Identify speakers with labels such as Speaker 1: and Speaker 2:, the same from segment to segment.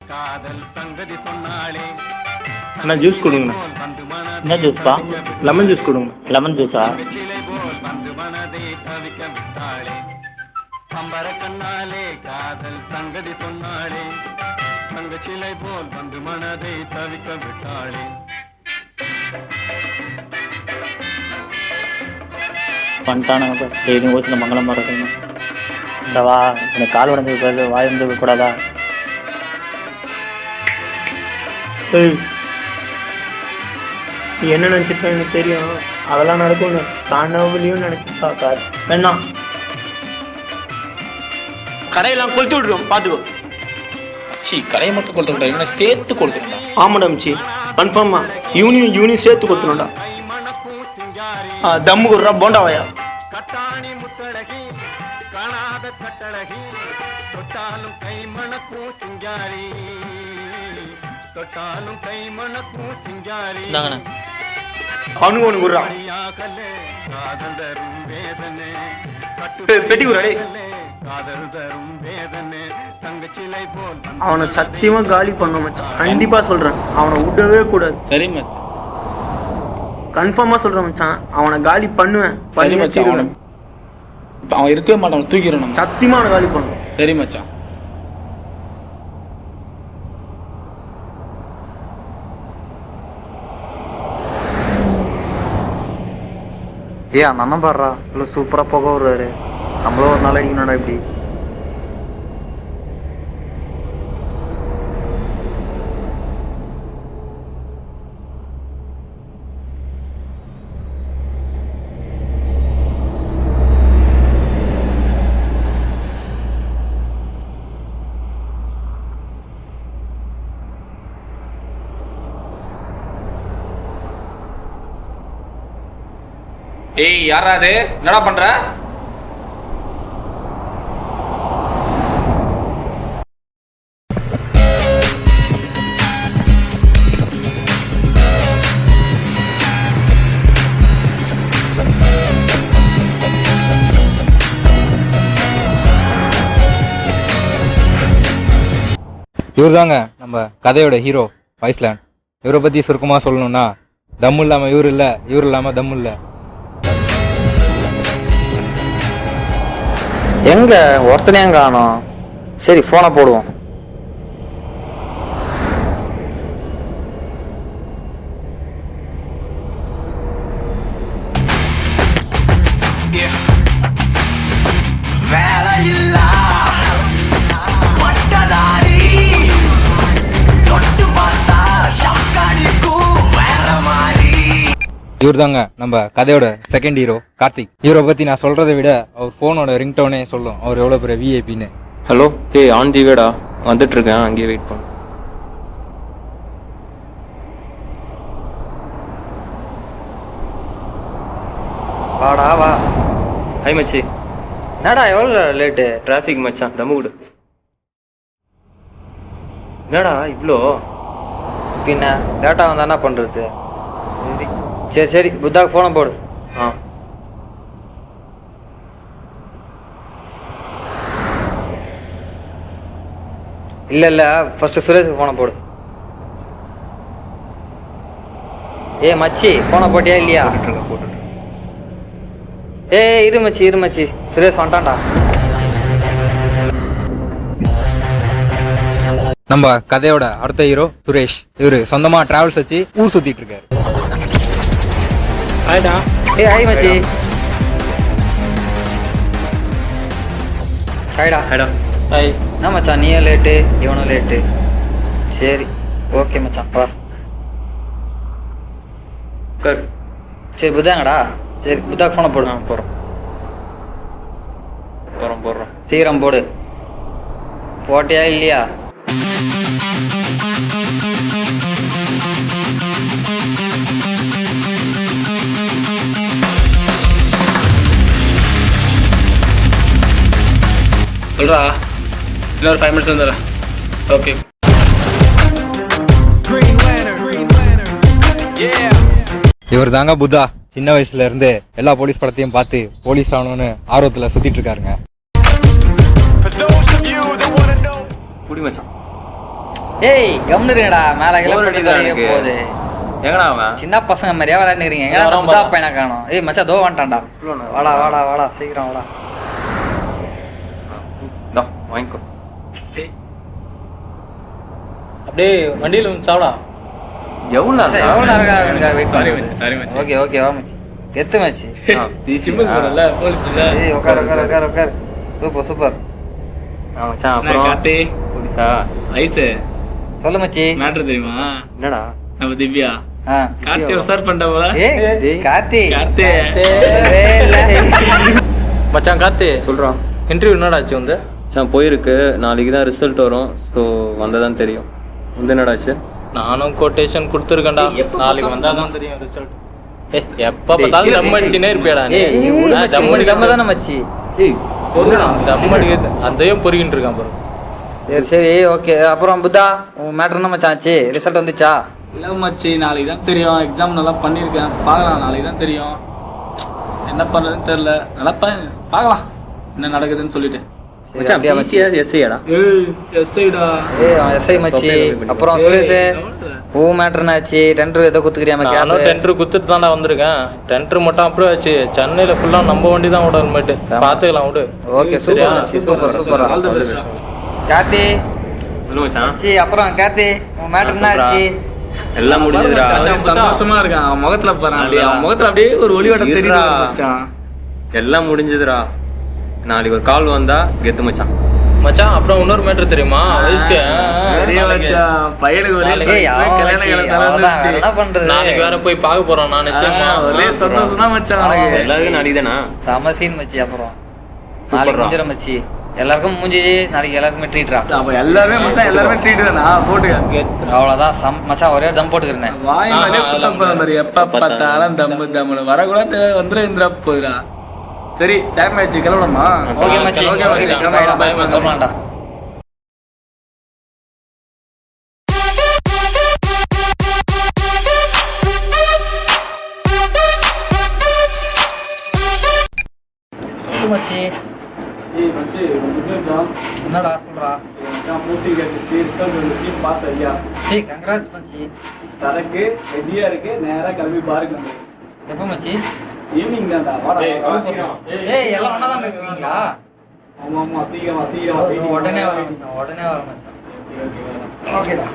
Speaker 1: காதல் சங்கதி சொன்னாலே
Speaker 2: அண்ணா ஜூஸ் கொடுங்க.
Speaker 3: என்ன ஜூஸ்ப்பா?
Speaker 2: லெமன் ஜூஸ் கொடுங்க.
Speaker 3: லெமன் ஜூஸா?
Speaker 1: வந்து மனதை தவிக்க விட்டாளே அம்பர கண்ணாலே காதல் சங்கதி சொன்னாளே தங்க சிலை போல் வந்து மனதை தவிக்க விட்டாளே.
Speaker 3: வந்துட்டானுங்க. டெய்லியும் ஊத்துல மங்களம் மறக்கணும். இந்த வா, எனக்கு கால் உடஞ்சு வாய் வந்து கூடாதா?
Speaker 2: என்ன நினைச்சிருப்பேன் எனக்கு தெரியும். அதெல்லாம் நடக்கும். கனவுலையும் நினைச்சிருப்பா. வேணாம்,
Speaker 4: கடையெல்லாம் கொளுத்து விட்டுரும், பாத்துக்கோ.
Speaker 5: கடையை மட்டும் கொளுத்த விட்டா சேர்த்து கொளுத்துடா.
Speaker 4: ஆமாடா மிச்சி, கன்ஃபார்மா யூனியும் சேர்த்து கொளுத்தணும்டா. தம்மு குடுறா போண்டாவாயா.
Speaker 1: கட்டாணி முத்தழகி காணாத கட்டழகி தொட்டாலும் கை மணக்கும் சிங்காரி தொட்டாலும் கை மணக்கும் சிங்காரி.
Speaker 4: அவனுக்கு ஒண்ணு குடுறா.
Speaker 1: காதல் தரும் வேதனை
Speaker 4: பெட்டி குடுறா.
Speaker 1: காதல் தரும் வேதனை தங்கச்சிலை போல்.
Speaker 4: அவனை சத்தியமா காலி பண்ண மச்சான், கண்டிப்பா சொல்றேன். அவனை விடவே கூடாது.
Speaker 5: சரி மச்சான்,
Speaker 4: கன்ஃபார்மா சொல்றேன் மச்சான். அவனை காலி பண்ணுவேன்.
Speaker 5: சரி மச்சான். அவன் இருக்கவே மாட்டான், தூக்கிடணும்.
Speaker 4: சத்தியமா அவனை காலி பண்ணுவேன்.
Speaker 5: சரி மச்சான்.
Speaker 6: அந்த அண்ணன் பாடுறா, இல்லை சூப்பரா போக வருவாரு. நம்மளும் ஒரு நாள் அடிக்கணும்டா. இப்படி
Speaker 5: ஏய் யாரா அது? என்னடா பண்ற?
Speaker 7: இவர் தாங்க நம்ம கதையோட ஹீரோ வைஸ்லேண்ட். இவரை பத்தி சுருக்கமா சொல்லணும்னா, தம் இல்லாம இவர் இல்ல, இவர் இல்லாம தம் இல்ல.
Speaker 6: எங்க ஒருத்தனையும் காணோம். சரி, போனை போடுவோம்.
Speaker 7: இவர் தாங்க நம்ம கதையோட செகண்ட் ஹீரோ கார்த்திக். இவரை பத்தி நான் சொல்றதை விட அவர் போனோட ரிங்டோனே சொல்லும் அவர் எவ்வளவு பெரிய விஐபின்னு.
Speaker 8: ஹலோ, ஏய் ஆன் தி வேடா, வந்துட்டு இருக்கேன், அங்கேயே வெயிட் பண்ணு.
Speaker 6: வாடா வா.
Speaker 8: ஹை மச்சி.
Speaker 6: என்னடா எவ்வளோ லேட்டு?
Speaker 8: டிராஃபிக் மச்சான், தம்மு விடு. என்னடா இவ்வளோ?
Speaker 6: பின்ன லேட்டா வந்தா என்ன பண்றது? சரி சரி, புத்தாக்கு போனை போடு. இல்ல இல்ல, ஃபர்ஸ்ட் சுரேஷுக்கு போனை போடு. ஏ மச்சி, போனை போட்டியா இல்லையா?
Speaker 8: போட்டு.
Speaker 6: ஏ இரு மச்சி, சுரேஷ் வந்துட்டான்டா.
Speaker 7: நம்ம கதையோட அடுத்த ஹீரோ சுரேஷ். இவரு சொந்தமா டிராவல்ஸ் வச்சு ஊர் சுத்திட்டு இருக்காரு.
Speaker 6: ஏ ஹாய் மச்சி. ஹாய்டா. ஹாய். என்ன மச்சான் நீயே லேட்டு, இவனும் லேட்டு. சரி ஓகே மச்சான், வா. சரி புத்தாங்கடா. சரி புத்தாக்கு போனை போடு.
Speaker 8: போடுறோம்.
Speaker 6: சீக்கிரம் போடு. போட்டியா இல்லையா?
Speaker 8: சொல்றா, இன்னொரு 5 minutes வந்துடுறேன். ஓகே.
Speaker 7: இவர் தாங்க புத்தா. சின்ன வயசுல இருந்து எல்லா போலீஸ் படத்தையும் பார்த்து போலீஸ் ஆகணும்னு ஆர்வத்துல சுத்திட்டு இருக்காருங்க.
Speaker 8: குடி மச்சான்.
Speaker 6: ஏய் கம்னுடா மேல போகுது.
Speaker 8: எங்கடா அவன்?
Speaker 6: சின்ன பசங்க மாதிரியா விளையாடுறீங்க. எங்க புதா பையனை காணோம். ஏய் மச்சான் தோ வந்துட்டான்டா. வாடா வாடா வாடா சீக்கிரம் வாடா.
Speaker 8: தோ வாங்கிக்கோ.
Speaker 5: அப்படியே வண்டியில சாவடா.
Speaker 8: எவ்வளவு
Speaker 6: எவ்வளவு வெயிட்
Speaker 5: சாரி
Speaker 6: பண்ணி.
Speaker 5: மச்சி, சாரி மச்சி.
Speaker 6: ஓகே ஓகே வா மச்சி. எத்து மச்சி.
Speaker 5: சிம்முக்கு போறல போலீஸ்ல.
Speaker 6: ஏய் உட்கார் உட்கார் உட்கார் உட்கார். Super super.
Speaker 8: மச்சான்
Speaker 5: நான்
Speaker 8: அப்புறம்
Speaker 5: காத்தே
Speaker 8: போலீஸா?
Speaker 5: ஐஸ்
Speaker 6: சொல்லு மச்சி.
Speaker 5: மேட்டர் தெரியுமா?
Speaker 8: என்னடா?
Speaker 5: நம்ம திவ்யா
Speaker 6: ஆ
Speaker 5: கார்த்தி உசார் பண்ணவள.
Speaker 6: ஏய் கார்த்தி.
Speaker 5: கார்த்தி
Speaker 9: மச்சான் கார்த்தி
Speaker 8: சொல்றான்.
Speaker 9: இன்டர்வியூ என்னடாச்சு வந்து?
Speaker 8: மச்சான் போயிருக்கு, நாளைக்கு தான் ரிசல்ட் வரும். ஸோ வந்ததான் தெரியும். வந்து என்னடாச்சு?
Speaker 9: நானும் கொட்டேஷன் கொடுத்துருக்கேன்டா. நாளைக்கு வந்தாதான் தெரியும் ரிசல்ட். எப்ப பார்த்தாலும் தம் அடிச்சுனே இருப்பியாடா நீ?
Speaker 6: தம்ம தானே மச்சி.
Speaker 9: தம் அடிக்கிறது அதையும் பொறுக்கிட்டு இருக்கான் பாரு.
Speaker 6: சரி சரி ஓகே. அப்புறம் புத்தா உன் மேட்டர் என்ன மச்சான் ஆச்சு? ரிசல்ட் வந்துச்சா?
Speaker 5: இல்ல மச்சி, நாளைக்கு தான் தெரியும். எக்ஸாம் நல்லா பண்ணிருக்கேன், பார்க்கலாம். நாளைக்கு தான் தெரியும். என்ன பண்றதுன்னு தெரியல. நல்லா பார்க்கலாம் என்ன நடக்குதுன்னு சொல்லிட்டு.
Speaker 8: மச்சான் எஸ்ஐடா?
Speaker 5: எஸ்ஐடா.
Speaker 6: ஏய் அவன் எஸ்ஐ மச்சி. அப்புறம் சுரேஷ் உன் மேட்டர் என்ன ஆச்சு? டெண்டர் ஏதோ குத்துக்கிறியாம?
Speaker 9: நானும் டெண்டர் குத்துட்டு தான்டா வந்திருக்கேன். டெண்டர் மட்டும் அப்புறம் ஆச்சு. சென்னையில ஃபுல்லா நம்ம வண்டி தான் விட மேட்டு பாத்துக்கலாம் விடு.
Speaker 6: ஓகே சூப்பர் மச்சி. Super super. கார்த்தி மச்சி. அப்புறம் கார்த்தி உன் மேட்டர் என்ன ஆச்சு?
Speaker 8: எல்லாம் முடிஞ்சதுடா.
Speaker 5: சந்தோஷமா இருக்கான். அவன் முகத்துல பாரு, அவன் முகத்துல அப்படியே ஒரு ஒளிவட்டம் தெரியுது மச்சான்.
Speaker 8: எல்லாம் முடிஞ்சதுடா. நாளைக்கு ஒரு கால் வந்தா கெத்து மச்சான்.
Speaker 9: மச்சான் அப்புறம் இன்னொரு மேட்டர் தெரியுமா? வயசுக்கு
Speaker 5: பெரிய மச்சான் பையனுக்கு ஒரே
Speaker 6: என்ன பண்றது?
Speaker 9: நாளைக்கு வேற போய் பார்க்க போறோம். நான் நிச்சயமா
Speaker 5: ஒரே சந்தோஷம் தான் மச்சான்.
Speaker 8: எல்லாருக்கும் நாளைக்கு தானா?
Speaker 6: செம சீன் மச்சி. அப்புறம் நாளைக்கு முடிஞ்சிட மச்சி. எல்லாருக்கும் மூஞ்சி நாளைக்கு எல்லாருக்குமே ட்ரீட்ரா.
Speaker 5: அப்ப எல்லாருமே மச்சான் எல்லாருமே ட்ரீட் தானா? போட்டுக்க
Speaker 6: அவ்வளவுதான் மச்சான். ஒரே தம் போட்டுக்கிறேன்.
Speaker 5: வாய் மேலே குத்தம் போற மாதிரி எப்ப பார்த்தாலும் தம்மு தம்முன்னு வரக்கூடாது. வந்துடும் இந்திரா போதுடா. சரி டைம் ஆயிடுச்சு, கிளம்பணுமா?
Speaker 6: ஓகே மச்சி. ஓகே மச்சி கிளம்பலாம்டா. சொல்லு மச்சி.
Speaker 5: ஏய் மச்சி,
Speaker 6: என்னடா சொல்றா?
Speaker 5: மியூசிக் ரிசல்ட் வந்துச்சு, பாஸ் ஐயா.
Speaker 6: சரி கங்க்ராட்ஸ் மச்சி.
Speaker 5: சரக்கு ரெடியா இருக்கு, நேரா கிளம்பி பாருங்க.
Speaker 6: எப்போ மச்சி?
Speaker 5: ஈவினிங் தான்டா. வாடா சீக்கிரம்.
Speaker 6: ஏய் எல்லாம் ஒண்ணா தான் இருக்கீங்களா?
Speaker 5: ஆமா ஆமா சீக்கிரமா சீக்கிரமா.
Speaker 6: உடனே வர மச்சான். உடனே வர மச்சான். ஓகேடா.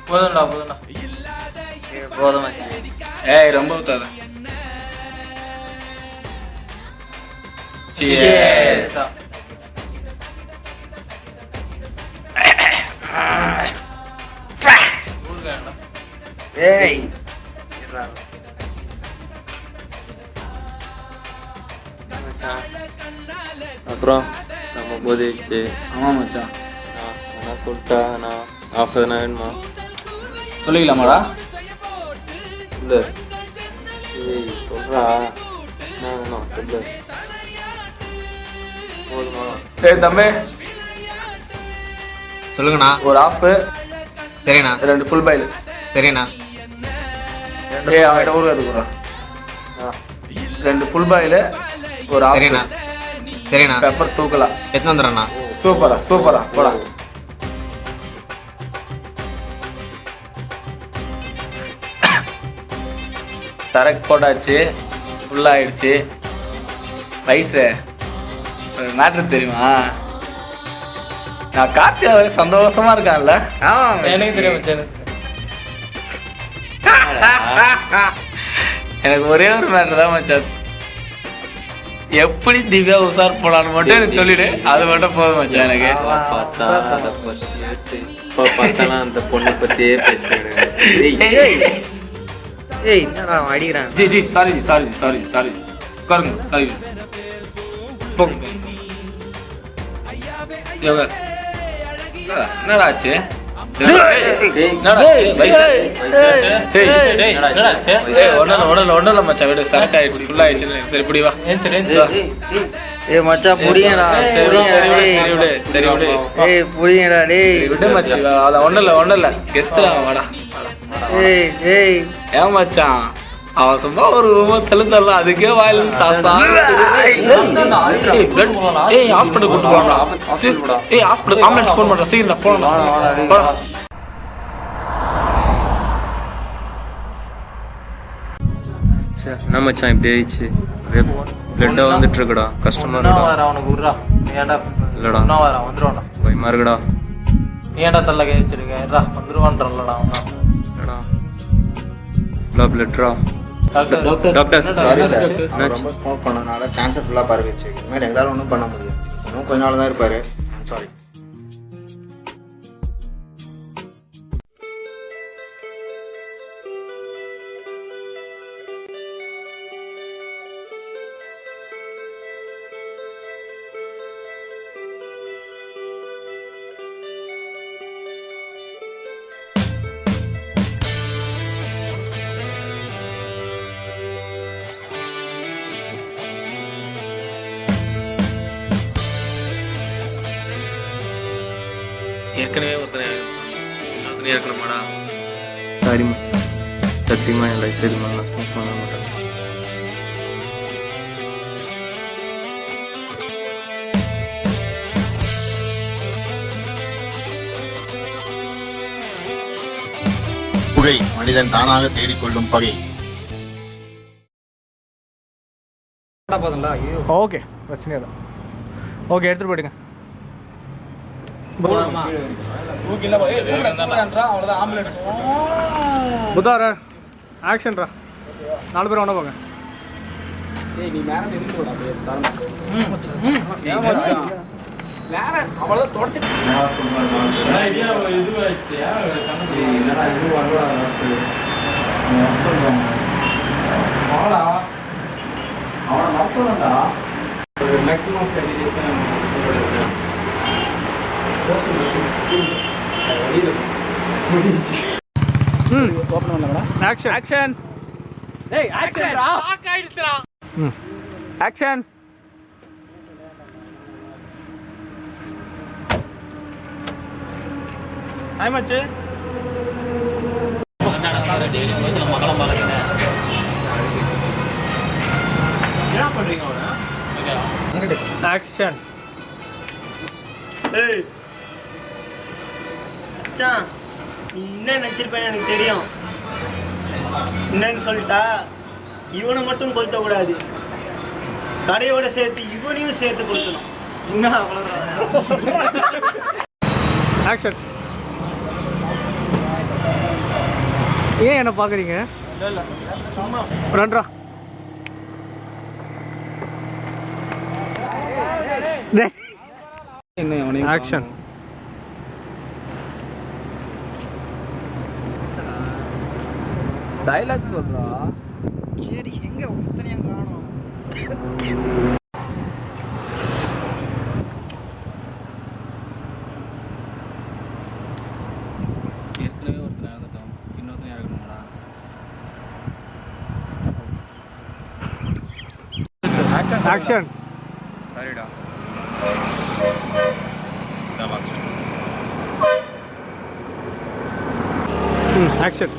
Speaker 9: போதும்டா போதும்டா.
Speaker 6: போதும் மச்சி.
Speaker 5: ஏய் ரொம்ப ஊத்தாத.
Speaker 9: Cheers.
Speaker 6: ஏய்
Speaker 8: அப்புறம் நம்ம போதிச்சு.
Speaker 5: ஆமா மச்சான்.
Speaker 8: என்ன சொல்லிட்டா? நான் ஆஃபர் தானே வேணுமா?
Speaker 5: சொல்லிக்கலாமாடா?
Speaker 8: இல்லை சொல்றா. என்ன வேணும் சொல்லு. போதுமா?
Speaker 5: ஏய் தம்பி
Speaker 2: சொல்லுங்கண்ணா.
Speaker 5: ஒரு ஆஃப்,
Speaker 2: சரிண்ணா.
Speaker 5: 2 ஃபுல் பாயில்.
Speaker 2: சரிண்ணா.
Speaker 5: ஏய் அவன்கிட்ட ஊருக்கு எடுத்துக்கிறா. 2 ஃபுல் பாயில், ஒரு ஆஃப்.
Speaker 2: சரிண்ணா. சரிண்ணா.
Speaker 5: பெப்பர் தூக்கலாம்.
Speaker 2: எத்தனை வந்துடுறண்ணா?
Speaker 5: சூப்பரா சூப்பரா போடா. சரக்கு போட்டாச்சு, ஃபுல்லாகிடுச்சு. வயசு மேட்ரு தெரியுமா? நான் கார்த்தி அவரே சந்தோஷமா இருக்கான்ல.
Speaker 9: எனக்கு தெரியும் மச்சான்.
Speaker 5: எனக்கு ஒரே ஒரு மேட்ரு தான் மச்சான். எப்படி திவ்யா உசார் போலான்னு மட்டும் எனக்கு சொல்லிடு. அது மட்டும் போதும் மச்சான் எனக்கு.
Speaker 8: பார்த்தாலாம் அந்த பொண்ணை பத்தியே பேசுறேன்.
Speaker 6: ஏய் என்னடா அடிக்கிறான்?
Speaker 5: G G sorry sorry sorry sorry. உட்காருங்க சாரி. என்னடா ஆச்சு? ஒன்னும் மச்சான் விடு. சரக்கு ஆயிடுச்சு, ஃபுல் ஆயிடுச்சு. சரி இப்படி வா.
Speaker 6: ஏய் மச்சான் புடிங்கடா
Speaker 5: சரி விடு
Speaker 6: ஏய் புடிங்கடா டேய்
Speaker 5: விடு மச்சி அத ஒண்ணு இல்ல கெத்துடா வாடா
Speaker 6: ஏய் ஏய்
Speaker 5: ஏன் மச்சான் அவன் சும்மா ஒரு தெலுந்தரலாம் அதுக்கே வாயில சாசா ஏய் ஹாஸ்பிடல் கூட்டு போறா ஏய் ஹாஸ்பிடல் ஆம்புலன்ஸ் ஃபோன் பண்றேன் சீக்கிரம் போடா
Speaker 8: என்ன மச்சான் இப்படி ஆயிடுச்சு பிளட்டா வந்துட்டு இருக்குடா கஷ்டமா இருக்குடா
Speaker 9: அவனுக்கு விட்றா ஏன்டா
Speaker 8: இல்லடா
Speaker 9: இன்னும் வரா வந்துருவான்டா
Speaker 8: பயமா இருக்குடா
Speaker 9: ஏன்டா தள்ள கேச்சிருக்க வந்துருவான்றல்லடா அவன்
Speaker 8: இல்லடா பிளட்ரா
Speaker 9: டாக்டர்
Speaker 8: டாக்டர்
Speaker 2: சாரி சார்
Speaker 8: என்னாச்சு?
Speaker 2: ரொம்ப ஸ்மோக் பண்ணனால கேன்சர் ஃபுல்லாக பரவிச்சு இனிமேல் எங்களால் ஒன்றும் பண்ண முடியாது இன்னும் கொஞ்ச நாள் தான் இருப்பாரு சாரி.
Speaker 5: ஏற்கனவே இன்னொருத்தனே இருக்கணுமாடா
Speaker 8: சாரி மச்சான் சத்தியமா என் லைஃப்ல இது மாதிரி நான் ஸ்மோக் பண்ண மாட்டேன்
Speaker 10: புகை மனிதன் தானாக தேடிக்கொள்ளும் பகை.
Speaker 4: ஓகே பிரச்சனை இல்லை. ஓகே எடுத்துட்டு போயிடுங்க. புதாரா ஆக்ஷன்ரா 4 பேர் ஒண்ணா போங்க.
Speaker 2: நீ மேல நின்று போடா
Speaker 5: வேற அவள தொடச்சு ஐடியா இது ஆயிடுச்சியா கண்ணு என்னடா இது வரல அவளா அவன மசலடா மேக்ஸிமம் 30 days
Speaker 4: ஓபன் பண்ணலாம்டா. ஆக்ஷன் ஆக்ஷன் ஏய் ஆக்ஷன் ரா லாக் ஆயிடுச்சுடா. ஆக்ஷன் ஹாய் மச்சி என்ன பண்றீங்க அவன ஆக்ஷன்
Speaker 11: ஏய் மச்சான் நீ என்ன நினச்சிருப்பேன்னு எனக்கு தெரியும். என்னன்னு சொல்லிட்டா இவனை மட்டும் கொளுத்த கூடாது, கடையோட சேர்த்து இவனையும் சேர்த்து கொளுத்தணும். என்ன அவ்வளோதான்.
Speaker 4: ஆக்ஷன் ஏன் என்ன பார்க்குறீங்க?
Speaker 11: இல்லை சும்மா
Speaker 4: ரன்ரா ஆக்ஷன்
Speaker 5: டைலாக் சொல்றா.
Speaker 11: சரி எங்க ஒருத்தனையும் காணோம்.
Speaker 5: ஏற்கனவே ஒருத்தன் இறந்துட்டான், இன்னொருத்தன் இறக்கணுமாடா?
Speaker 4: ஆக்ஷன்
Speaker 8: சாரிடா
Speaker 4: ஆக்ஷன்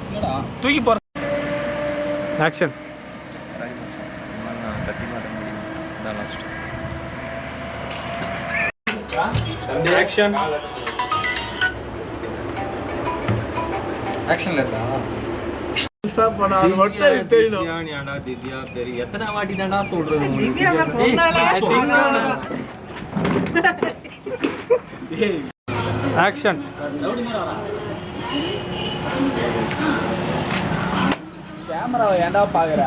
Speaker 5: என்னடா தூக்கி போற
Speaker 4: ஆக்ஷன்
Speaker 8: சாரி மச்சான் நான் சத்தியமா முடியும் தான் லாஸ்ட்
Speaker 4: ஆக்ஷன்
Speaker 6: ஆக்ஷன்ல இருக்கா
Speaker 9: எத்தனை வாட்டி தான்டா சொல்றது
Speaker 4: ஆக்ஷன்
Speaker 5: கேமராவை ஏன்டா பாக்குற?